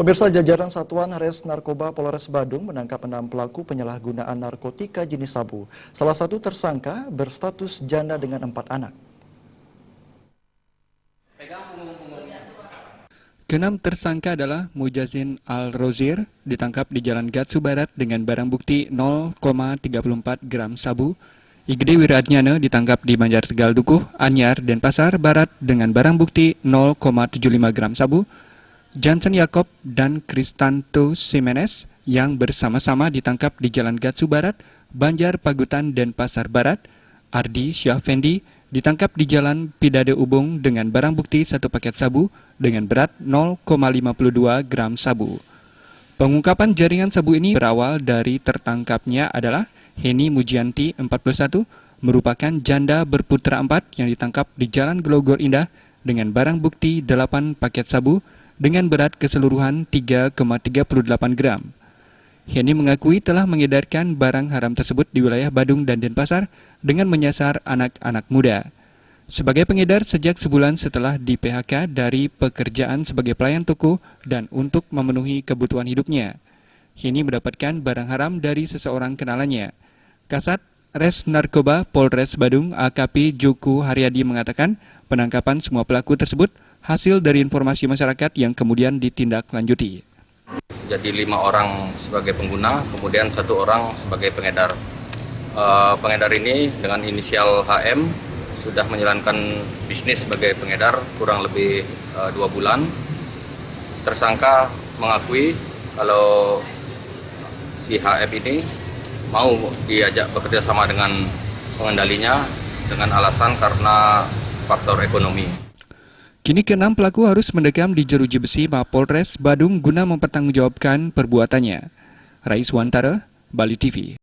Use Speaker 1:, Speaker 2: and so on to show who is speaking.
Speaker 1: Pemirsa, jajaran Satuan Res Narkoba Polres Badung menangkap 6 pelaku penyalahgunaan narkotika jenis sabu. Salah satu tersangka berstatus janda dengan 4 anak.
Speaker 2: Keenam tersangka adalah Mujazin Al-Rozir, ditangkap di Jalan Gatsu Barat dengan barang bukti 0,34 gram sabu. Igede Wiratnyana ditangkap di Banjar Tegal Dukuh, Anyar, Denpasar Barat dengan barang bukti 0,75 gram sabu. Johnson Yakob dan Kristanto Simenes yang bersama-sama ditangkap di Jalan Gatsu Barat, Banjar Pagutan, Denpasar Barat. Ardi Syahfendi ditangkap di Jalan Pidade Ubung dengan barang bukti 1 paket sabu dengan berat 0,52 gram sabu. Pengungkapan jaringan sabu ini berawal dari tertangkapnya adalah Heni Mujianti, 41, merupakan janda berputra 4 yang ditangkap di Jalan Glogor Indah dengan barang bukti 8 paket sabu dengan berat keseluruhan 3,38 gram. Heni mengakui telah mengedarkan barang haram tersebut di wilayah Badung dan Denpasar dengan menyasar anak-anak muda. Sebagai pengedar sejak sebulan setelah di-PHK dari pekerjaan sebagai pelayan toko dan untuk memenuhi kebutuhan hidupnya, Heni mendapatkan barang haram dari seseorang kenalannya. Kasat Res Narkoba Polres Badung AKP Joko Haryadi mengatakan penangkapan semua pelaku tersebut hasil dari informasi masyarakat yang kemudian ditindaklanjuti.
Speaker 3: Jadi 5 orang sebagai pengguna, kemudian 1 orang sebagai pengedar. Pengedar ini dengan inisial HM sudah menjalankan bisnis sebagai pengedar kurang lebih 2 bulan. Tersangka mengakui kalau si HM ini mau diajak bekerja sama dengan pengendalinya dengan alasan karena faktor ekonomi.
Speaker 2: Kini keenam pelaku harus mendekam di jeruji besi Mapolres Badung guna mempertanggungjawabkan perbuatannya. Rais Wantara, Bali TV.